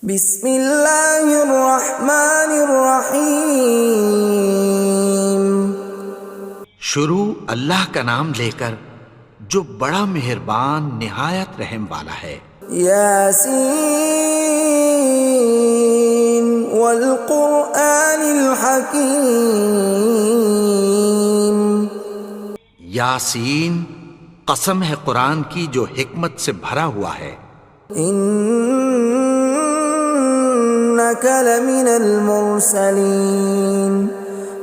بسم اللہ الرحمن الرحیم۔ شروع اللہ کا نام لے کر جو بڑا مہربان نہایت رحم والا ہے۔ یاسین والقرآن الحکیم۔ یاسین، قسم ہے قرآن کی جو حکمت سے بھرا ہوا ہے۔ انک لمن المرسلین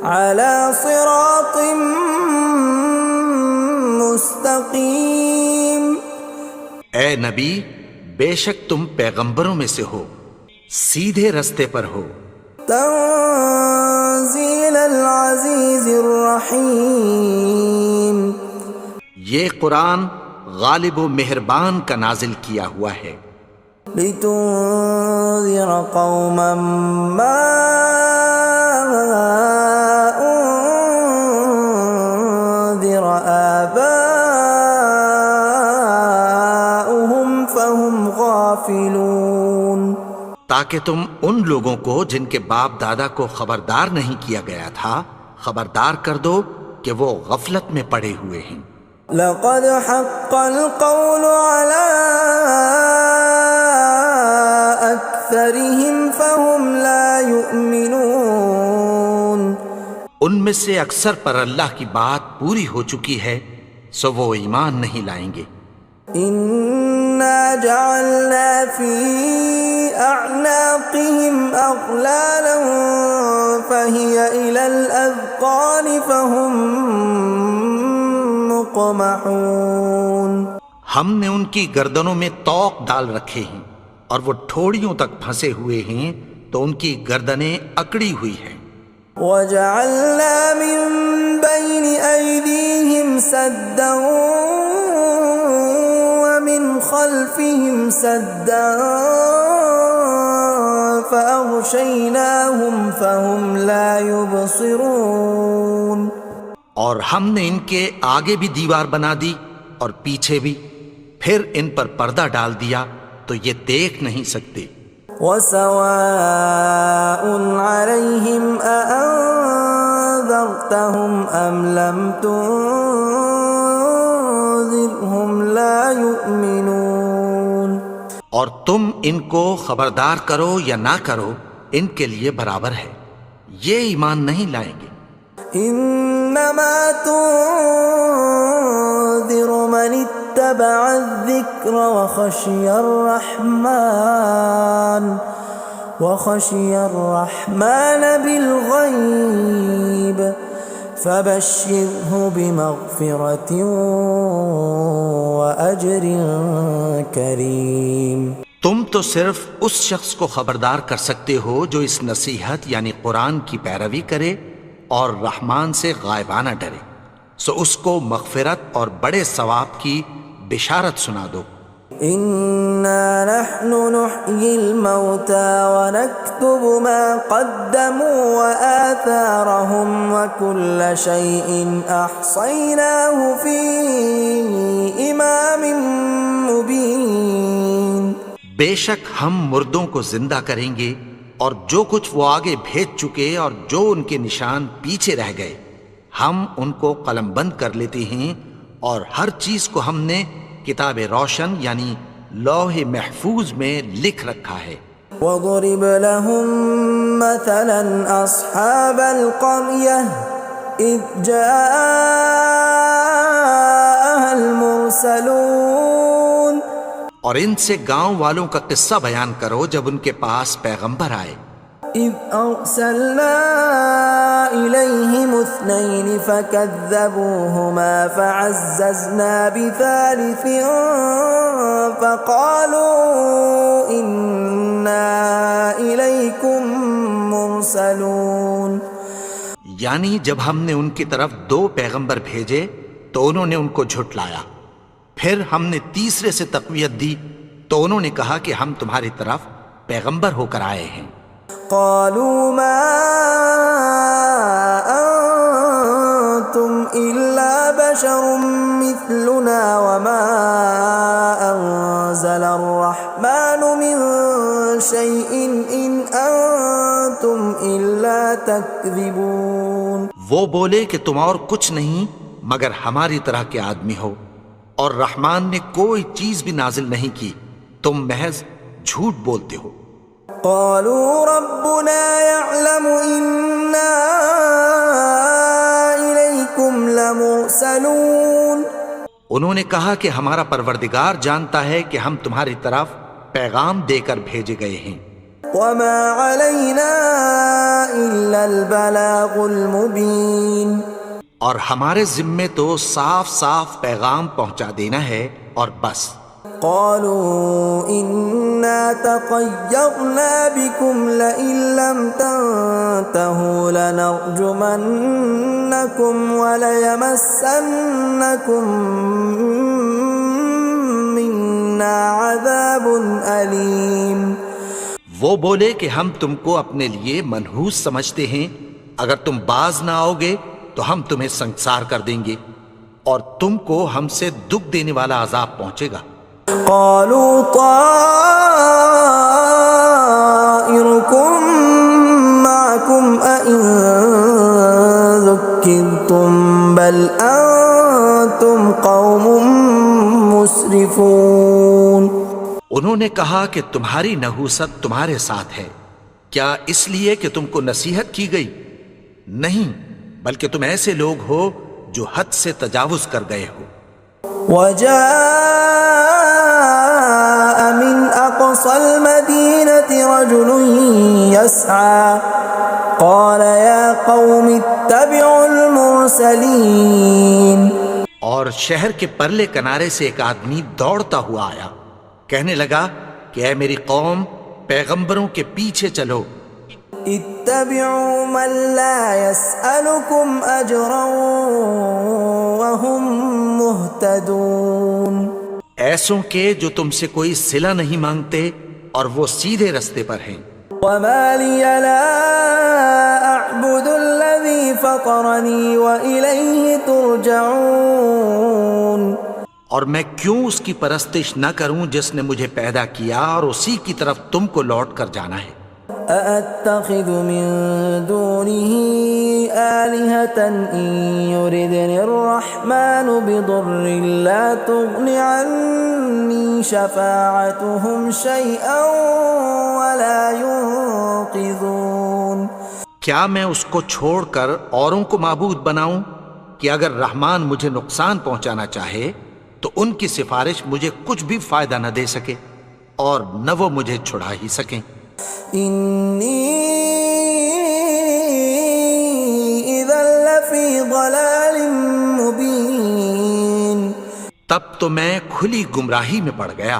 علی صراط مستقیم۔ اے نبی، بے شک تم پیغمبروں میں سے ہو، سیدھے رستے پر ہو۔ تنزیل العزیز الرحیم۔ یہ قرآن غالب و مہربان کا نازل کیا ہوا ہے۔ لتنذر قوما ما انذر آباؤهم فهم غافلون۔ تاکہ تم ان لوگوں کو جن کے باپ دادا کو خبردار نہیں کیا گیا تھا خبردار کر دو کہ وہ غفلت میں پڑے ہوئے ہیں۔ لقد حق القول على أكثرهم فهم لا يؤمنون۔ ان میں سے اکثر پر اللہ کی بات پوری ہو چکی ہے سو وہ ایمان نہیں لائیں گے۔ إنا جعلنا في أعناقهم أغلالا فهي إلى الأذقان فهم مقمحون۔ ہم نے ان کی گردنوں میں طوق ڈال رکھے ہیں اور وہ ٹھوڑیوں تک پھنسے ہوئے ہیں تو ان کی گردنیں اکڑی ہوئی ہیں۔ وَجَعَلْنَا مِن بَيْنِ أَيْدِيهِمْ سَدًّا وَمِنْ خَلْفِهِمْ سَدًّا فَأَغْشَيْنَاهُمْ فَهُمْ لَا يُبْصِرُونَ۔ اور ہم نے ان کے آگے بھی دیوار بنا دی اور پیچھے بھی، پھر ان پر پردہ ڈال دیا تو یہ دیکھ نہیں سکتے۔ وَسَوَاءٌ عَلَيْهِمْ أَأَنذَرْتَهُمْ أَمْ لَمْ تُنذِرْهُمْ لَا يُؤْمِنُونَ۔ اور تم ان کو خبردار کرو یا نہ کرو ان کے لیے برابر ہے، یہ ایمان نہیں لائیں گے۔ انما تنذر من اتبع الذکر وخشی الرحمن بالغیب فبشرہ بمغفرۃ واجر کریم۔ تم تو صرف اس شخص کو خبردار کر سکتے ہو جو اس نصیحت یعنی قرآن کی پیروی کرے اور رحمان سے غائبانہ ڈرے، سو اس کو مغفرت اور بڑے ثواب کی بشارت سنا دو۔ اِنَّا نَحْنُ نُحْيِي الْمَوْتَى وَنَكْتُبُ مَا قَدَّمُوا وَآثَارَهُمْ وَكُلَّ شَيْءٍ أَحْصَيْنَاهُ فِي إِمَامٍ مُبِينٍ۔ بے شک ہم مردوں کو زندہ کریں گے اور جو کچھ وہ آگے بھیج چکے اور جو ان کے نشان پیچھے رہ گئے ہم ان کو قلم بند کر لیتے ہیں، اور ہر چیز کو ہم نے کتاب روشن یعنی لوح محفوظ میں لکھ رکھا ہے۔ وَضُرِبْ لَهُم مَّثَلًا أَصْحَابَ الْقَرْيَةِ إِذْ جَاءَهَا الْمُرْسَلُونَ۔ اور ان سے گاؤں والوں کا قصہ بیان کرو جب ان کے پاس پیغمبر آئے۔ إِذْ أَرْسَلْنَا إِلَيْهِمُ اثْنَيْنِ فَكَذَّبُوهُمَا فَعَزَّزْنَا بِثَالِثٍ فَقَالُوا إِنَّا إِلَيْكُمْ مُرْسَلُونَ۔ یعنی جب ہم نے ان کی طرف دو پیغمبر بھیجے تو انہوں نے ان کو جھٹلایا، پھر ہم نے تیسرے سے تقویت دی تو انہوں نے کہا کہ ہم تمہاری طرف پیغمبر ہو کر آئے ہیں۔ قالوا ما أنتم إلا بشر مثلنا وما أنزل الرحمن من شيء إن أنتم إلا تكذبون. وہ بولے کہ تم اور کچھ نہیں مگر ہماری طرح کے آدمی ہو، اور رحمان نے کوئی چیز بھی نازل نہیں کی، تم محض جھوٹ بولتے ہو. قالوا ربنا يعلم إنا إليكم لمرسلون. انہوں نے کہا کہ ہمارا پروردگار جانتا ہے کہ ہم تمہاری طرف پیغام دے کر بھیجے گئے ہیں. وما علينا إلا البلاغ المبين. اور ہمارے ذمے تو صاف صاف پیغام پہنچا دینا ہے اور بس. قالوا إنا تطيرنا بكم لئن لم تنتهوا لنرجمنكم وليمسنكم منا عذاب أليم. وہ بولے کہ ہم تم کو اپنے لیے منحوس سمجھتے ہیں، اگر تم باز نہ آؤ گے تو ہم تمہیں سنسار کر دیں گے اور تم کو ہم سے دکھ دینے والا عذاب پہنچے گا. قالوا طائركم معكم أئن ذكرتم بل أنتم قوم مسرفون. انہوں نے کہا کہ تمہاری نحوست تمہارے ساتھ ہے، کیا اس لیے کہ تم کو نصیحت کی گئی؟ نہیں، بلکہ تم ایسے لوگ ہو جو حد سے تجاوز کر گئے ہو. وجاء من أقصى المدينة رجل يسعى قال يا قوم اتبعوا المرسلين. اور شہر کے پرلے کنارے سے ایک آدمی دوڑتا ہوا آیا، کہنے لگا کہ اے میری قوم، پیغمبروں کے پیچھے چلو. اتبعوا من لا يسألكم أجرا وهم مهتدون. ایسوں کے جو تم سے کوئی صلہ نہیں مانگتے اور وہ سیدھے رستے پر ہیں. وما لي لا أعبد الذي فطرني وإليه ترجعون. اور میں کیوں اس کی پرستش نہ کروں جس نے مجھے پیدا کیا اور اسی کی طرف تم کو لوٹ کر جانا ہے. أأتخذ من دونه آلهة إن يردني الرحمن بضر لا تغن عني شفاعتهم شيئا ولا ينقذون. کیا میں اس کو چھوڑ کر اوروں کو معبود بناؤں کہ اگر رحمان مجھے نقصان پہنچانا چاہے تو ان کی سفارش مجھے کچھ بھی فائدہ نہ دے سکے اور نہ وہ مجھے چھڑا ہی سکیں. إني إذا لفي ضلال مبين. تب تو میں کھلی گمراہی میں پڑ گیا.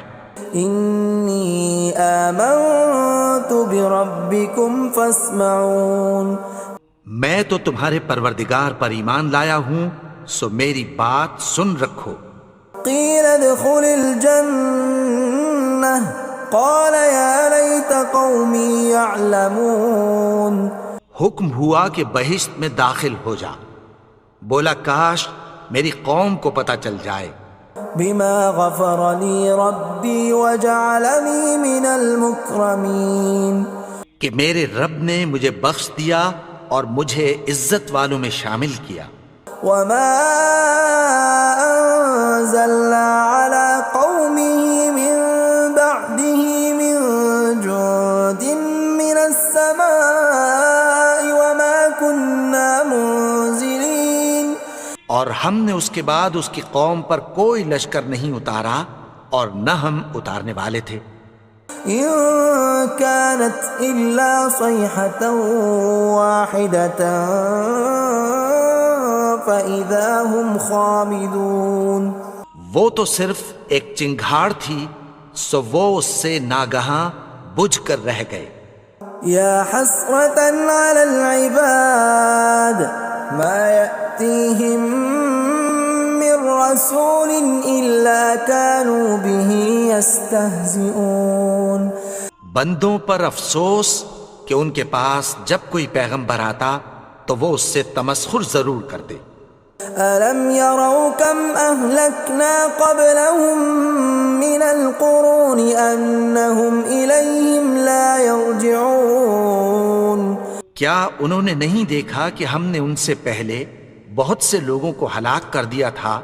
إني آمنت بربكم فاسمعون. میں تو تمہارے پروردگار پر ایمان لایا ہوں، سو میری بات سن رکھو. قيل ادخل الجنة قال يا ليت قومي يعلمون. حکم ہوا کہ بہشت میں داخل ہو جا. بولا کاش میری قوم کو پتہ چل جائے. بما غفر لي ربي وجعلني من المكرمين. کہ میرے رب نے مجھے بخش دیا اور مجھے عزت والوں میں شامل کیا. وما أنزلنا على قومه من بعده من جند من السماء وما كنا منزلين. اور ہم نے اس کے بعد اس کی قوم پر کوئی لشکر نہیں اتارا اور نہ ہم اتارنے والے تھے. إن كانت إلا صيحة واحدة فإذا هم خامدون. وہ تو صرف ایک چنگھاڑ تھی، سو وہ اس سے ناگہاں بجھ کر رہ گئے. يا حسرة على العباد ما يأتيهم من رسول إلا كانوا به يستهزئون. بندوں پر افسوس کہ ان کے پاس جب کوئی پیغمبر آتا تو وہ اس سے تمسخر ضرور کرتے. ألم يروا كم أهلكنا قبلهم من القرون أنهم إليهم لا يرجعون کیا انہوں نے نہیں دیکھا کہ ہم نے ان سے پہلے بہت سے لوگوں کو ہلاک کر دیا تھا،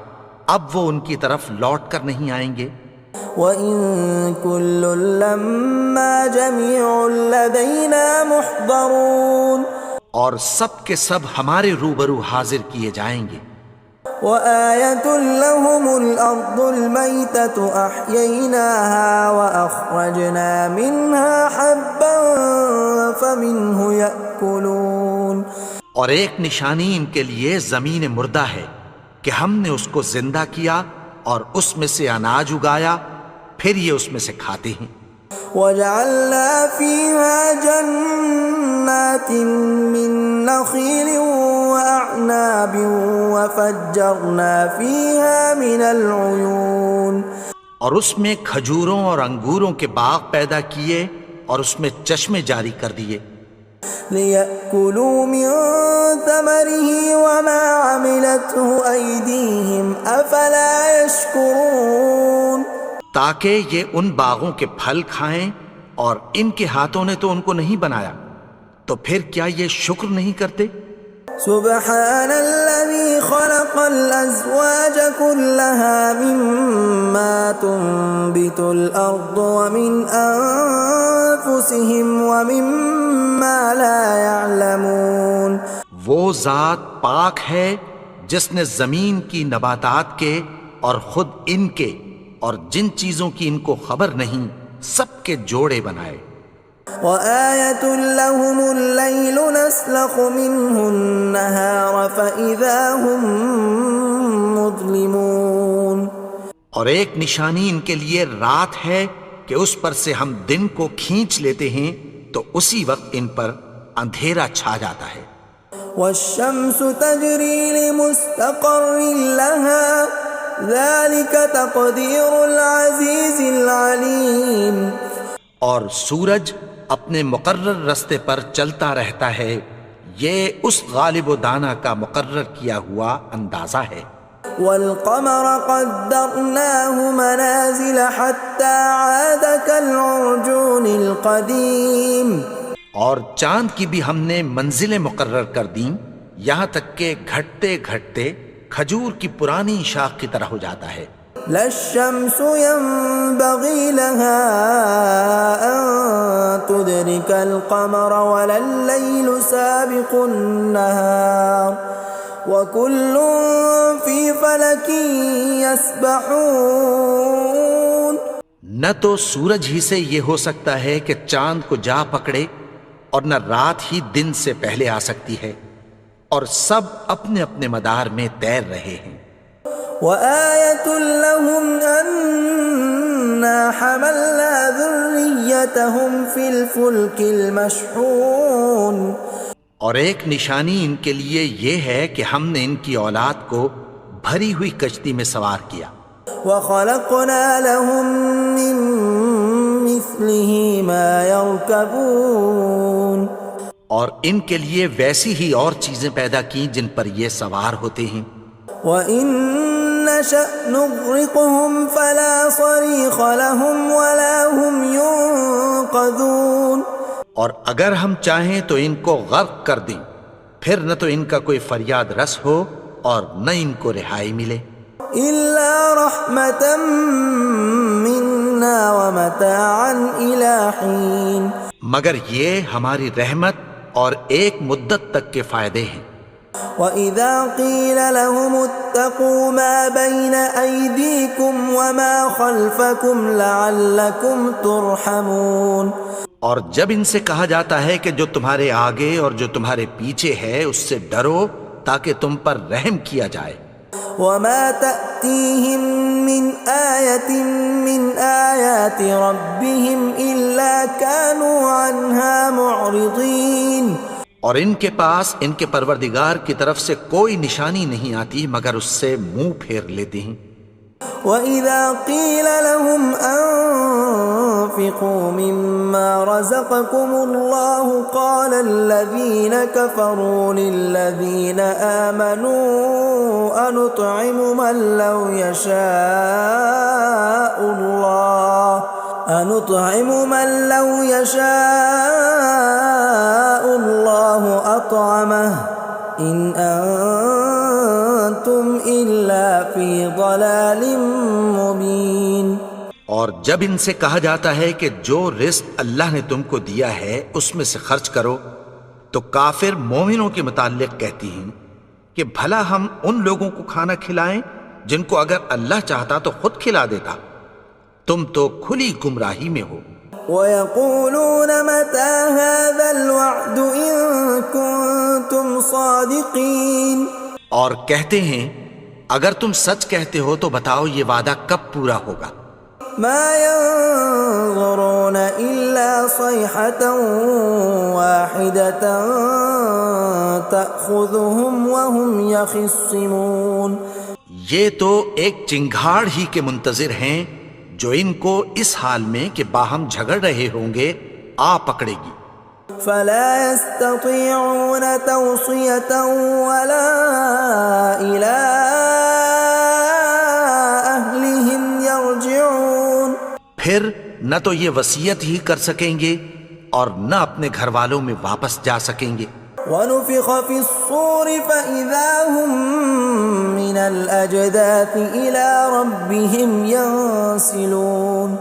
اب وہ ان کی طرف لوٹ کر نہیں آئیں گے؟ وَإِن كُلٌّ لَّمَّا جَمِيعٌ لَّدَيْنَا مُحْضَرُونَ اور سب کے سب ہمارے روبرو حاضر کیے جائیں گے۔ وَآيَةٌ لَّهُمُ الْأَرْضُ الْمَيْتَةُ أَحْيَيْنَاهَا وَأَخْرَجْنَا مِنْهَا حَبًّا فَمِنْهُ يَأْكُلُونَ اور ایک نشانی ان کے لیے زمین مردہ ہے کہ ہم نے اس کو زندہ کیا اور اس میں سے اناج اگایا، پھر یہ اس میں سے کھاتے ہیں۔ وَجَعَلْنَا فِيهَا جَنَّاتٍ مِّن نَّخِيلٍ وَأَعْنَابٍ وَفَجَّرْنَا فِيهَا مِنَ الْعُيُونِ اور اس میں کھجوروں اور انگوروں کے باغ پیدا کیے اور اس میں چشمے جاری کر دیے، لِيَأْكُلُوا مِن ثَمَرِهِ وَمَا عَمِلَتْهُ أَيْدِيهِمْ أَفَلَا يَشْكُرُونَ تاکہ یہ ان باغوں کے پھل کھائیں، اور ان کے ہاتھوں نے تو ان کو نہیں بنایا، تو پھر کیا یہ شکر نہیں کرتے؟ سبحان الذي خلق الأزواج كلها مما تنبت الأرض ومن أنفسهم ومما لا يعلمون وہ ذات پاک ہے جس نے زمین کی نباتات کے اور خود ان کے اور جن چیزوں کی ان کو خبر نہیں سب کے جوڑے بنائے۔ وَآيَةٌ لَّهُمُ اللَّيْلُ نَسْلَخُ مِنْهُ النَّهَارَ فَإِذَا هُمْ مُظْلِمُونَ اور ایک نشانی ان کے لیے رات ہے کہ اس پر سے ہم دن کو کھینچ لیتے ہیں تو اسی وقت ان پر اندھیرا چھا جاتا ہے۔ وَالشَّمْسُ تَجْرِي لِمُسْتَقَرٍّ لَّهَا ذَلِكَ تَقْدِيرُ الْعَزِيزِ الْعَلِيمِ اور سورج اپنے مقرر رستے پر چلتا رہتا ہے، یہ اس غالب و دانا کا مقرر کیا ہوا اندازہ ہے۔ وَالْقَمَرَ قَدَّرْنَاهُ مَنَازِلَ حَتَّى عَادَ كَالْعُرْجُونِ الْقَدِيمِ اور چاند کی بھی ہم نے منزلیں مقرر کر دیں، یہاں تک کہ گھٹتے گھٹتے کھجور کی پرانی شاخ کی طرح ہو جاتا ہے۔ لا الشمس ينبغي لها أن تدرك القمر ولا الليل سابق النهار وكل في فلك يسبحون نہ تو سورج ہی سے یہ ہو سکتا ہے کہ چاند کو جا پکڑے، اور نہ رات ہی دن سے پہلے آ سکتی ہے، اور سب اپنے اپنے مدار میں تیر رہے ہیں۔ وَآيَةٌ لَّهُمْ أَنَّا حَمَلْنَا ذُرِّيَّتَهُمْ فِي الْفُلْكِ الْمَشْحُونِ اور ایک نشانی ان کے لیے یہ ہے کہ ہم نے ان کی اولاد کو بھری ہوئی کشتی میں سوار کیا۔ وَخَلَقْنَا لَهُم مِّن مِّثْلِهِ مَا يَرْكَبُونَ اور ان کے لیے ویسی ہی اور چیزیں پیدا کی جن پر یہ سوار ہوتے ہیں۔ وَإِن نَّشَأْ نُغْرِقْهُمْ فَلَا صَرِيخَ لَهُمْ وَلَا هُمْ يُنقَذُونَ اور اگر ہم چاہیں تو ان کو غرق کر دیں، پھر نہ تو ان کا کوئی فریاد رس ہو اور نہ ان کو رہائی ملے۔ إِلَّا رَحْمَةً مِّنَّا وَمَتَاعًا إِلَىٰ حِينٍ مگر یہ ہماری رحمت اور ایک مدت تک کے فائدے ہیں۔ وَإِذَا قِيلَ لَهُمُ اتَّقُوا مَا بَيْنَ أَيْدِيكُمْ وَمَا خَلْفَكُمْ لَعَلَّكُمْ تُرْحَمُونَ اور جب ان سے کہا جاتا ہے کہ جو تمہارے آگے اور جو تمہارے پیچھے ہے اس سے ڈرو تاکہ تم پر رحم کیا جائے۔ وَمَا تَأْتِيهِم مِّنْ آيَةٍ مِّنْ آيَاتِ رَبِّهِمْ إِلَّا كَانُوا عَنْهَا مُعْرِضِينَ اور ان کے پاس ان کے پروردگار کی طرف سے کوئی نشانی نہیں آتی مگر اس سے منہ پھیر لیتے ہیں۔ وَإِذَا قِيلَ لَهُمْ وأنفقوا مما رزقكم الله قال الذين كفروا للذين آمنوا أنطعم من لو يشاء الله أطعمه إن أنتم إلا في ضلال مبين۔ اور جب ان سے کہا جاتا ہے کہ جو رزق اللہ نے تم کو دیا ہے اس میں سے خرچ کرو، تو کافر مومنوں کے متعلق کہتی ہیں کہ بھلا ہم ان لوگوں کو کھانا کھلائیں جن کو اگر اللہ چاہتا تو خود کھلا دیتا، تم تو کھلی گمراہی میں ہو۔ وَيَقُولُونَ مَتَى هَذَا الْوَعْدُ إِن كُنتُمْ صَادِقِينَ، اور کہتے ہیں اگر تم سچ کہتے ہو تو بتاؤ یہ وعدہ کب پورا ہوگا۔ مَا يَنظُرُونَ إِلَّا صَيْحَةً وَاحِدَةً تَأْخُذُهُمْ وَهُمْ يَخِصِّمُونَ، یہ تو ایک چنگھاڑ ہی کے منتظر ہیں جو ان کو اس حال میں کہ باہم جھگڑ رہے ہوں گے آ پکڑے گی۔ فَلَا يَسْتَطِيعُونَ تَوْصِيَةً وَلَا إِلَىٰ أَهْلِهِمْ يَرْجِعُونَ، پھر نہ تو یہ وصیت ہی کر سکیں گے اور نہ اپنے گھر والوں میں واپس جا سکیں گے۔ وَنُفِخَ فِي الصُّورِ فَإِذَا هُم مِّنَ الْأَجْدَاثِ إِلَىٰ رَبِّهِمْ يَنسِلُونَ،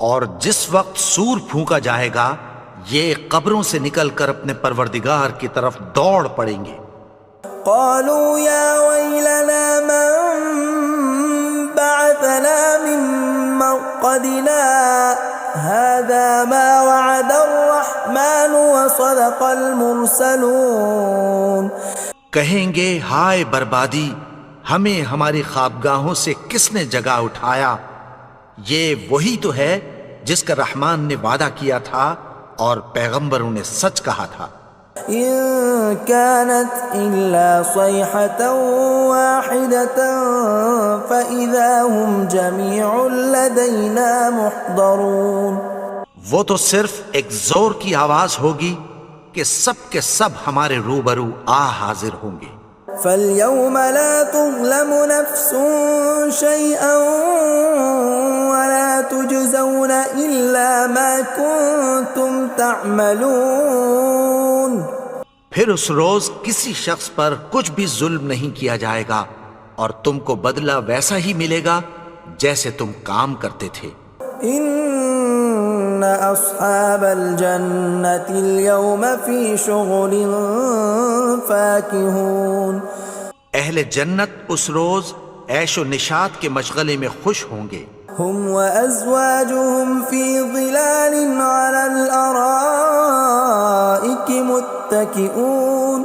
اور جس وقت سور پھونکا جائے گا یہ قبروں سے نکل کر اپنے پروردگار کی طرف دوڑ پڑیں گے۔ قالوا يا ويلنا من بعثنا من مرقدنا هذا ما وعد الرحمن وصدق المرسلون، کہیں گے ہائے بربادی، ہمیں ہماری خوابگاہوں سے کس نے جگا اٹھایا، یہ وہی تو ہے جس کا رحمان نے وعدہ کیا تھا اور پیغمبروں نے سچ کہا تھا۔ إن كانت إلا صيحة واحدة فإذا هم جميع لدينا محضرون، وہ تو صرف ایک زور کی آواز ہوگی کہ سب کے سب ہمارے روبرو آ حاضر ہوں گے۔ فاليوم لا تظلم نفس شيئا ولا تجزون إلا ما كنتم تعملون، پھر اس روز کسی شخص پر کچھ بھی ظلم نہیں کیا جائے گا اور تم کو بدلہ ویسا ہی ملے گا جیسے تم کام کرتے تھے۔ ان اصحاب الجنة اليوم في شغل فاكهون، اہل جنت اس روز عیش و نشاط کے مشغلے میں خوش ہوں گے۔ هم وازواجهم في ظلال على الارائك متكئون،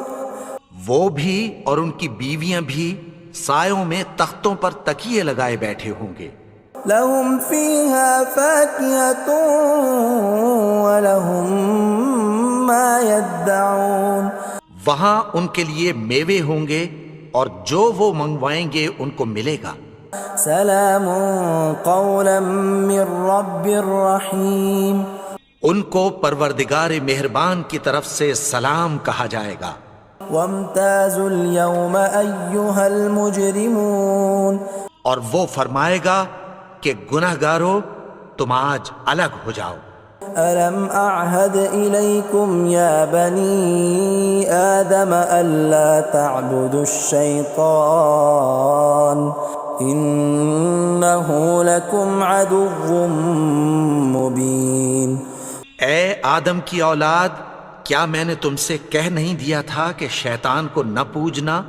وہ بھی اور ان کی بیویاں بھی سایوں میں تختوں پر تکیے لگائے بیٹھے ہوں گے۔ لهم فيها فاكهة ولهم ما يدعون، وہاں ان کے لیے میوے ہوں گے اور جو وہ منگوائیں گے ان کو ملے گا۔ سلام قولا من رب رحیم، ان کو پروردگار مہربان کی طرف سے سلام کہا جائے گا۔ وامتازوا اليوم ایھا المجرمون، اور وہ فرمائے گا کہ گنہگارو تم آج الگ ہو جاؤ۔ ألم أعهد إليكم يا بني آدم ألا تعبدوا الشيطان إنه لكم عدو مبين۔ اے آدم کی اولاد، کیا میں نے تم سے کہہ نہیں دیا تھا کہ شیطان کو نہ پوجنا،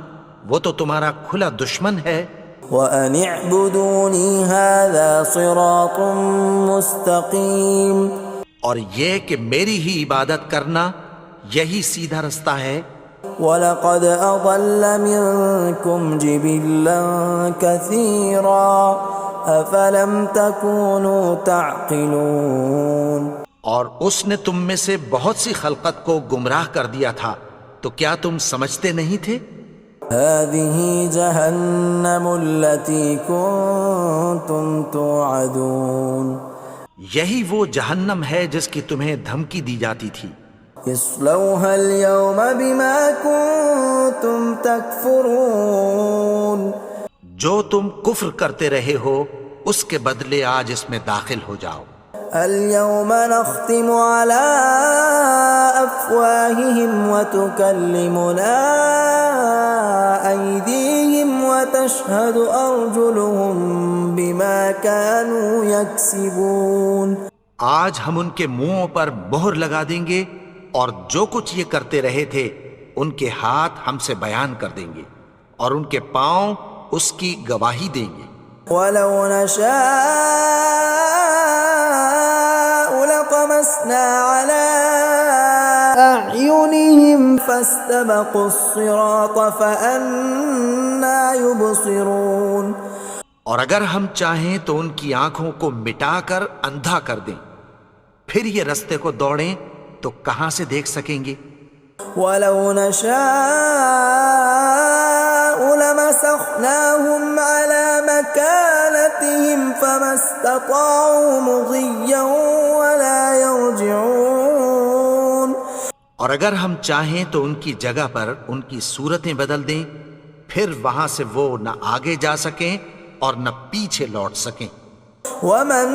وہ تو تمہارا کھلا دشمن ہے۔ وَأَنِ اعْبُدُونِي هَذَا صِرَاطٌ مُسْتَقِيمٌ، اور یہ کہ میری ہی عبادت کرنا یہی سیدھا رستہ ہے۔ وَلَقَدْ أَضَلَّ مِنْكُمْ جِبِلًّا كَثِيرًا أَفَلَمْ تَكُونُوا تَعْقِلُونَ، اور اس نے تم میں سے بہت سی خلقت کو گمراہ کر دیا تھا، تو کیا تم سمجھتے نہیں تھے؟ هَذِهِ جَهَنَّمُ الَّتِي كُنْتُمْ تُوعَدُونَ، یہی وہ جہنم ہے جس کی تمہیں دھمکی دی جاتی تھی. اصلوها اليوم بما كنتم تكفرون. جو تم کفر کرتے رہے ہو اس کے بدلے آج اس میں داخل ہو جاؤ. اليوم نختم على أفواههم وتكلمنا أيديهم وتشهد أرجلهم بما كانوا يكسبون. آج ہم ان کے منہوں پر مہر لگا دیں گے اور جو کچھ یہ کرتے رہے تھے ان کے ہاتھ ہم سے بیان کر دیں گے اور ان کے پاؤں اس کی گواہی دیں گے. ولو نشاء لطمسنا على أعينهم فاستبقوا الصراط فأنى يبصرون. اور اگر ہم چاہیں تو ان کی آنکھوں کو مٹا کر اندھا کر دیں، پھر یہ رستے کو دوڑیں تو کہاں سے دیکھ سکیں گے. ولو نشاء لمسخناهم على مكانتهم فما استطاعوا مضيا ولا يرجعون. اور اگر ہم چاہیں تو ان کی جگہ پر ان کی صورتیں بدل دیں، پھر وہاں سے وہ نہ آگے جا سکیں اور نہ پیچھے لوٹ سکیں. ومن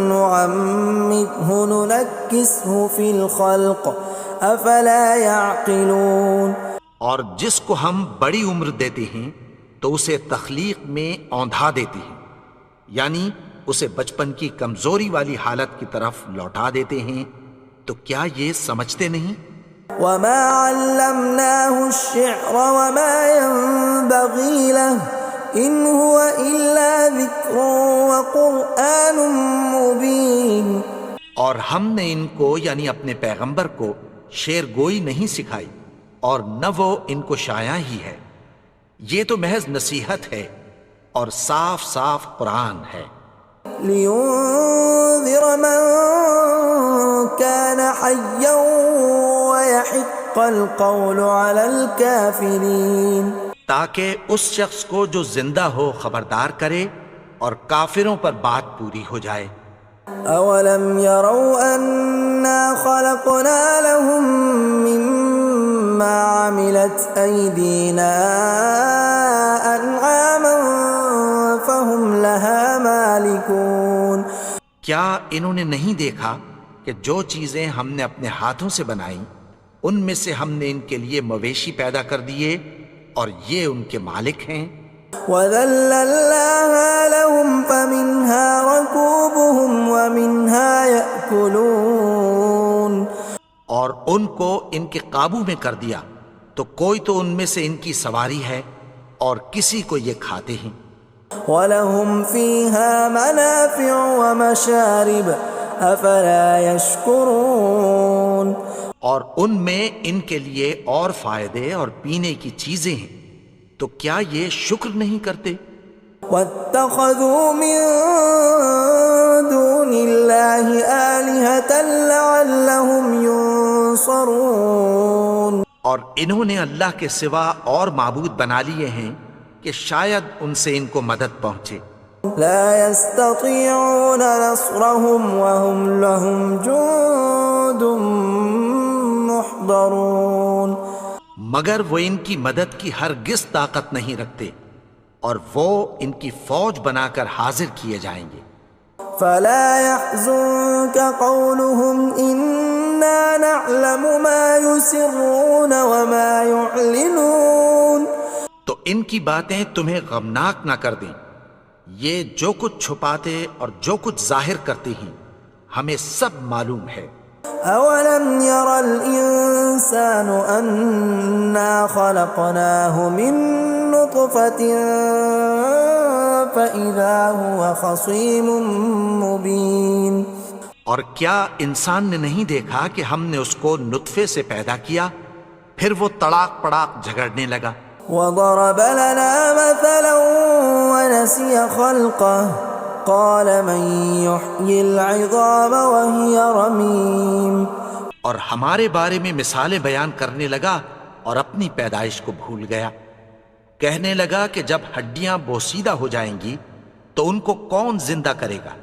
نعمره ننكسه في الخلق افلا يعقلون. اور جس کو ہم بڑی عمر دیتے ہیں تو اسے تخلیق میں اوندھا دیتے ہیں، یعنی اسے بچپن کی کمزوری والی حالت کی طرف لوٹا دیتے ہیں. تو کیا یہ سمجھتے نہیں؟ وما علمناه الشعر وما ينبغي له ان هو الا ذکر وقرآن مبین. اور ہم نے ان کو یعنی اپنے پیغمبر کو شعر گوئی نہیں سکھائی اور نہ وہ ان کو شایع ہی ہے، یہ تو محض نصیحت ہے اور صاف صاف قرآن ہے. لینذر من كان حیا ويحق القول على الكافرین. تاکہ اس شخص کو جو زندہ ہو خبردار کرے اور کافروں پر بات پوری ہو جائے. اولم يروا انا خلقنا لهم مما عملت ايدينا انعاما فهم لها مالكون. کیا انہوں نے نہیں دیکھا کہ جو چیزیں ہم نے اپنے ہاتھوں سے بنائیں ان میں سے ہم نے ان کے لیے مویشی پیدا کر دیے اور یہ ان کے مالک ہیں. وَذَلَّلْنَاهَا لَهُمْ فَمِنْهَا رَكُوبُهُمْ وَمِنْهَا يَأْكُلُونَ. اور ان کو ان کے قابو میں کر دیا تو کوئی تو ان میں سے ان کی سواری ہے اور کسی کو یہ کھاتے ہیں. وَلَهُمْ فِيهَا مَنَافِعُ وَمَشَارِبُ أَفَلَا يَشْكُرُونَ. اور ان میں ان کے لیے اور فائدے اور پینے کی چیزیں ہیں، تو کیا یہ شکر نہیں کرتے؟ وَاتَّخَذُوا مِن دُونِ اللَّهِ آلِهَةً لَعَلَّهُمْ يُنصَرُونَ. اور انہوں نے اللہ کے سوا اور معبود بنا لیے ہیں کہ شاید ان سے ان کو مدد پہنچے. لا يستطيعون نصرهم وهم لهم جند محضرون. مگر وہ ان کی مدد کی ہرگز طاقت نہیں رکھتے اور وہ ان کی فوج بنا کر حاضر کیے جائیں گے. فلا يحزنك قولهم إنا نعلم ما يسرون وما يعلنون. تو ان کی باتیں تمہیں غمناک نہ کر دیں، یہ جو کچھ چھپاتے اور جو کچھ ظاہر کرتے ہیں ہمیں سب معلوم ہے. اولم ير الانسان انا خلقناه من نطفة فاذا هو خصيم مبين. اور کیا انسان نے نہیں دیکھا کہ ہم نے اس کو نطفے سے پیدا کیا پھر وہ تڑاک پڑاک جھگڑنے لگا. وضرب لنا مثلا ونسي خلقه قال من يحيي العظام وهي رميم. اور ہمارے بارے میں مثالیں بیان کرنے لگا اور اپنی پیدائش کو بھول گیا. کہنے لگا کہ جب ہڈیاں بوسیدہ ہو جائیں گی تو ان کو کون زندہ کرے گا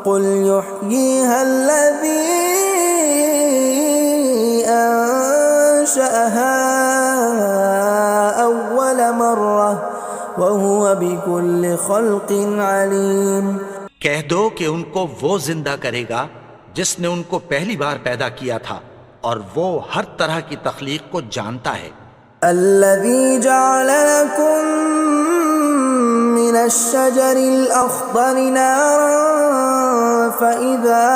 قل يحييها الذي أنشأها أول مرة وهو بكل خلق عليم. کہہ دو کہ ان کو وہ زندہ کرے گا جس نے ان کو پہلی بار پیدا کیا تھا اور وہ ہر طرح کی تخلیق کو جانتا ہے. الذي جعل لكم من الشجر الأخضر نارا فإذا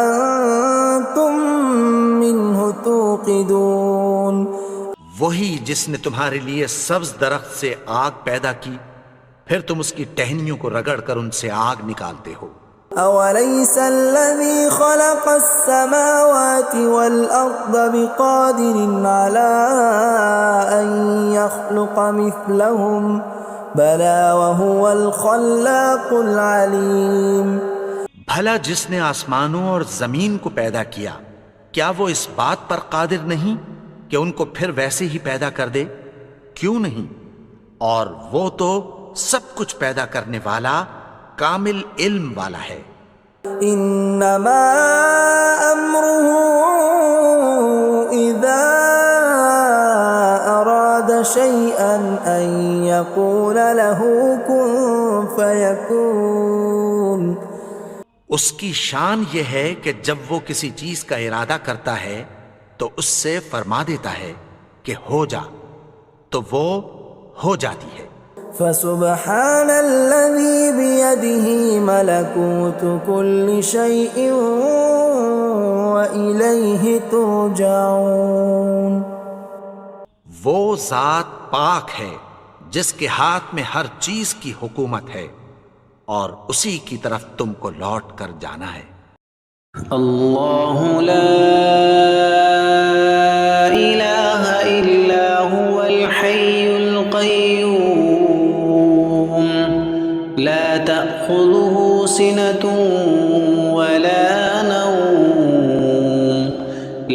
أنتم منه توقدون. وہی جس نے تمہارے لیے سبز درخت سے آگ پیدا کی پھر تم اس کی ٹہنیوں کو رگڑ کر ان سے آگ نکالتے ہو. أوليس الذي خلق السماوات والأرض بقادر على أن يخلق مثلهم بلى وهو الخلاق العليم. بھلا جس نے آسمانوں اور زمین کو پیدا کیا کیا وہ اس بات پر قادر نہیں کہ ان کو پھر ویسے ہی پیدا کر دے؟ کیوں نہیں؟ اور وہ تو سب کچھ پیدا کرنے والا کامل علم والا ہے. انما امره اذا اراد شيئا ان يقول له كن فيكون. اس کی شان یہ ہے کہ جب وہ کسی چیز کا ارادہ کرتا ہے تو اس سے فرما دیتا ہے کہ ہو جا تو وہ ہو جاتی ہے. فسبحان الذي بيده ملكوت كل شيء وإليه ترجعون. وہ ذات پاک ہے جس کے ہاتھ میں ہر چیز کی حکومت ہے اور اسی کی طرف تم کو لوٹ کر جانا ہے. اللہ لا الہ الا هو الحی القیوم لا تأخذه سنة ولا نوم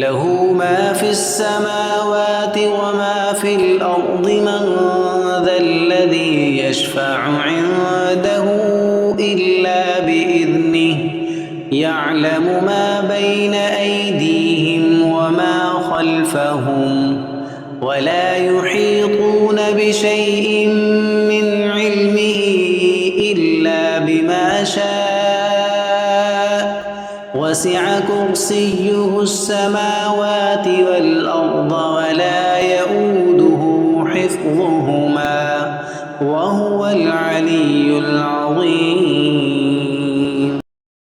له ما في السماوات وما في الأرض من ذا الذي يشفع عنده إلا بإذنه يعلم ما بين أيديهم وما خلفهم ولا يحيطون بشيء من علمه إلا بما شاء وسع كرسيه السماوات والأرض ولا يؤوده حفظهما وهو العلي العظيم.